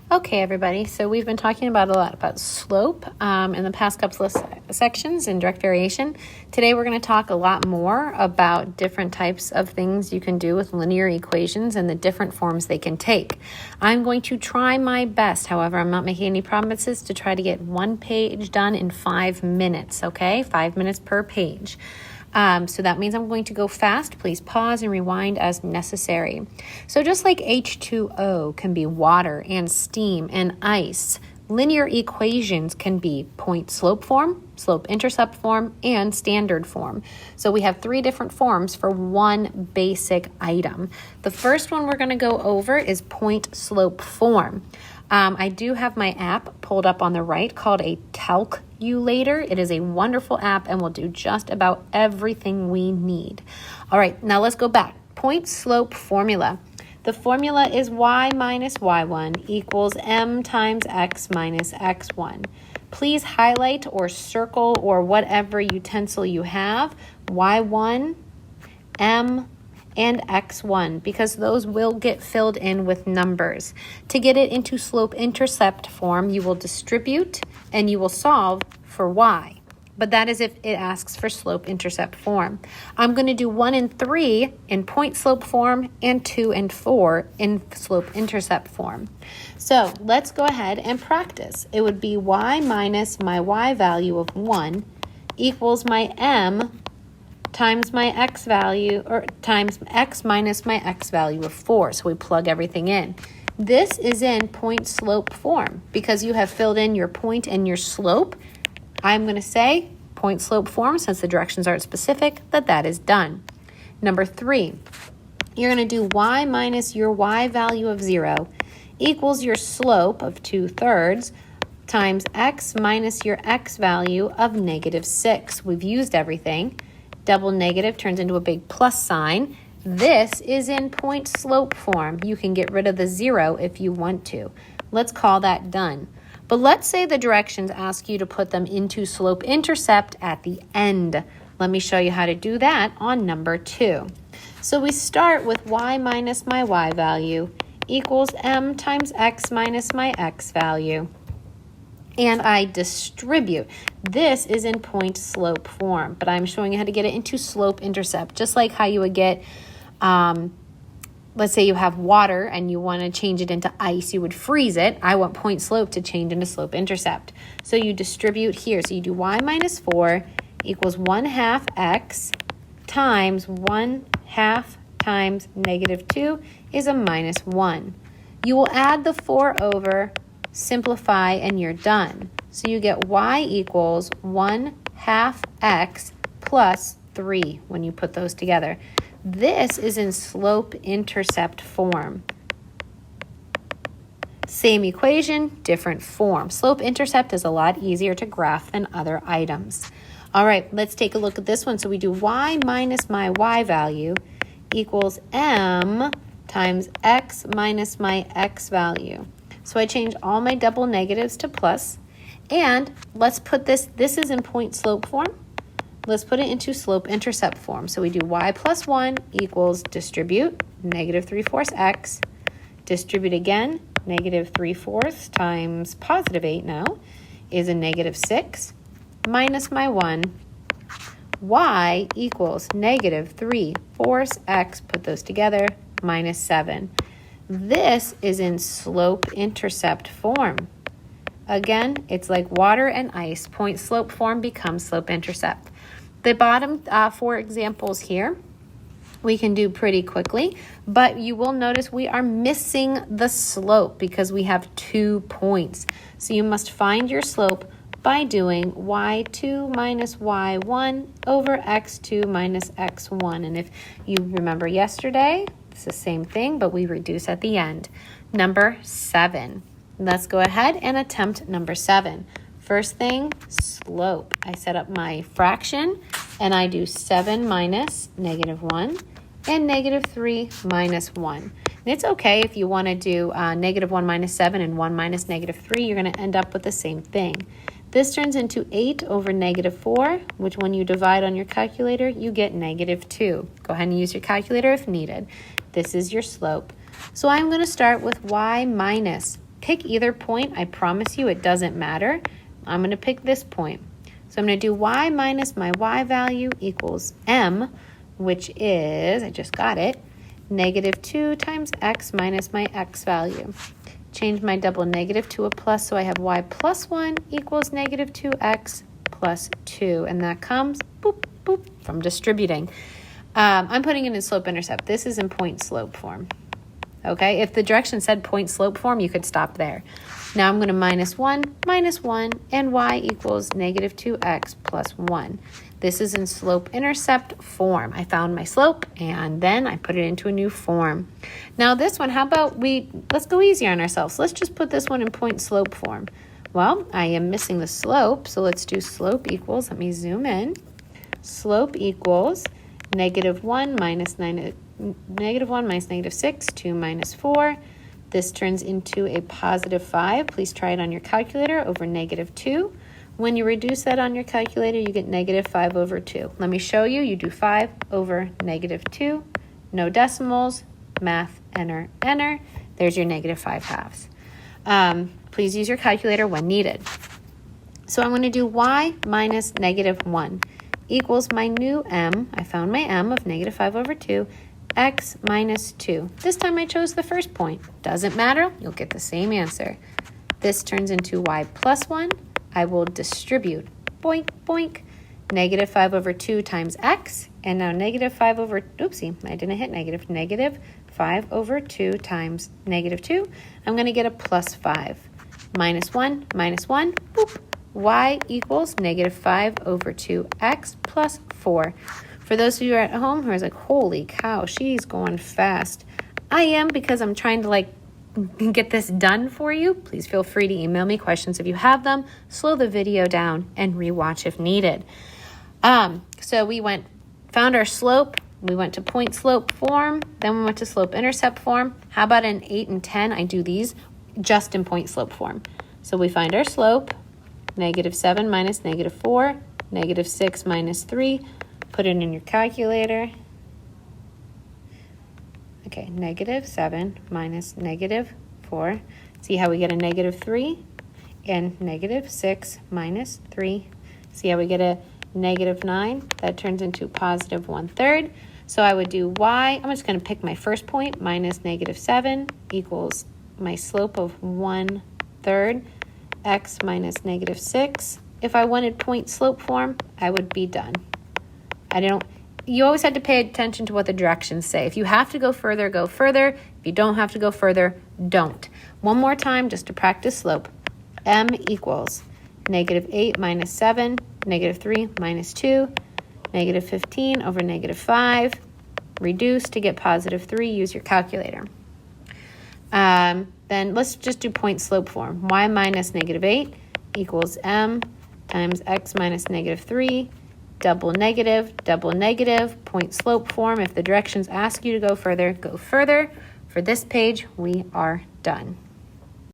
Okay, everybody, so we've been talking about a lot about slope in the past couple of sections in direct variation. Today we're going to talk a lot more about different types of things you can do with linear equations and the different forms they can take. I'm going to try my best, however, I'm not making any promises, to try to get one page done in 5 minutes, okay? 5 minutes per page. So that means I'm going to go fast. Please pause and rewind as necessary. So just like H2O can be water and steam and ice, linear equations can be point-slope form, slope-intercept form, and standard form. So we have 3 different forms for one basic item. The first one we're going to go over is point-slope form. I do have my app pulled up on the right called a Calculator. It is a wonderful app and will do just about everything we need. All right, now let's go back. Point slope formula. The formula is y minus y1 equals m times x minus x1. Please highlight or circle or whatever utensil you have y1, m, and x1 because those will get filled in with numbers. To get it into slope-intercept form, you will distribute and you will solve for y. But that is if it asks for slope-intercept form. I'm going to do 1 and 3 in point-slope form and 2 and 4 in slope-intercept form. So let's go ahead and practice. It would be y minus my y value of 1 equals my m times my x value, or times x minus my x value of 4. So we plug everything in. This is in point-slope form because you have filled in your point and your slope. I'm going to say point-slope form, since the directions aren't specific, that is done. Number 3, you're going to do y minus your y value of 0 equals your slope of 2/3 times x minus your x value of -6. We've used everything. Double negative turns into a big plus sign. This is in point-slope form. You can get rid of the 0 if you want to. Let's call that done. But let's say the directions ask you to put them into slope-intercept at the end. Let me show you how to do that on number 2. So we start with y minus my y value equals m times x minus my x value. And I distribute. This is in point-slope form, but I'm showing you how to get it into slope-intercept, just like how you would get, let's say you have water and you want to change it into ice. You would freeze it. I want point-slope to change into slope-intercept. So you distribute here. So you do y minus 4 equals 1/2 x times 1/2 times -2 is a -1. You will add the 4 over, simplify, and you're done. So you get y equals 1/2 x plus 3 when you put those together. This is in slope-intercept form. Same equation, different form. Slope-intercept is a lot easier to graph than other items. All right, let's take a look at this one. So we do y minus my y value equals m times x minus my x value. So I change all my double negatives to plus, and let's put this is in point-slope form. Let's put it into slope-intercept form. So we do y plus 1 equals distribute, -3/4 x, distribute again, -3/4 times +8 now is a -6, minus my 1, y equals -3/4 x, put those together, -7. This is in slope-intercept form. Again, it's like water and ice. Point-slope form becomes slope-intercept. The bottom 4 examples here we can do pretty quickly, but you will notice we are missing the slope because we have 2 points. So you must find your slope by doing y2 minus y1 over x2 minus x1. And if you remember yesterday, it's the same thing, but we reduce at the end. Number 7. Let's go ahead and attempt number 7. First thing, slope. I set up my fraction, and I do 7 minus -1 and -3 minus 1. And it's okay if you want to do -1 minus 7 and 1 minus -3. You're going to end up with the same thing. This turns into 8 over -4, which when you divide on your calculator, you get -2. Go ahead and use your calculator if needed. This is your slope. So I'm going to start with y minus Pick either point. I promise you it doesn't matter. I'm going to pick this point. So I'm going to do y minus my y value equals m, which is, I just got it, negative 2 times x minus my x value. Change my double negative to a plus, so I have y plus 1 equals negative 2x plus 2. And that comes, boop, boop, from distributing. I'm putting it in slope-intercept. This is in point-slope form. Okay, if the direction said point-slope form, you could stop there. Now I'm going to minus 1, and y equals negative 2x plus 1. This is in slope-intercept form. I found my slope, and then I put it into a new form. Now this one, how about let's go easy on ourselves. Let's just put this one in point-slope form. Well, I am missing the slope, so let's do slope equals, let me zoom in. Slope equals negative 1 minus negative 6, 2 minus 4. This turns into a positive 5. Please try it on your calculator over negative 2. When you reduce that on your calculator, you get negative 5 over 2. Let me show you. You do 5 over negative 2. No decimals. Math, enter, enter. There's your negative 5 halves. Please use your calculator when needed. So I'm going to do y minus negative 1 equals my new m. I found my m of negative 5 over 2. X minus 2. This time I chose the first point. Doesn't matter. You'll get the same answer. This turns into y plus 1. I will distribute, boink, boink, negative 5 over 2 times x, and now negative 5 over, oopsie, I didn't hit negative 5 over 2 times negative 2. I'm going to get a plus 5. Minus 1, boop, y equals negative 5 over 2x plus 4. For those of you at home who are like, holy cow, she's going fast. I am, because I'm trying to get this done for you. Please feel free to email me questions if you have them. Slow the video down and rewatch if needed. So we found our slope. We went to point slope form. Then we went to slope intercept form. How about in 8 and 10? I do these just in point slope form. So we find our slope, negative 7 minus negative 4, negative 6 minus 3. Put it in your calculator. Okay, negative 7 minus negative 4. See how we get a negative 3? And negative 6 minus 3. See how we get a negative 9? That turns into positive 1/3. So I would do y. I'm just going to pick my first point. Minus negative 7 equals my slope of 1/3. X minus negative 6. If I wanted point slope form, I would be done. You always had to pay attention to what the directions say. If you have to go further, go further. If you don't have to go further, don't. One more time just to practice slope. M equals negative 8 minus 7, negative 3 minus 2, negative 15 over negative 5. Reduce to get positive 3. Use your calculator. Then let's just do point slope form. Y minus negative 8 equals m times x minus negative 3. Double negative, point slope form. If the directions ask you to go further, go further. For this page, we are done.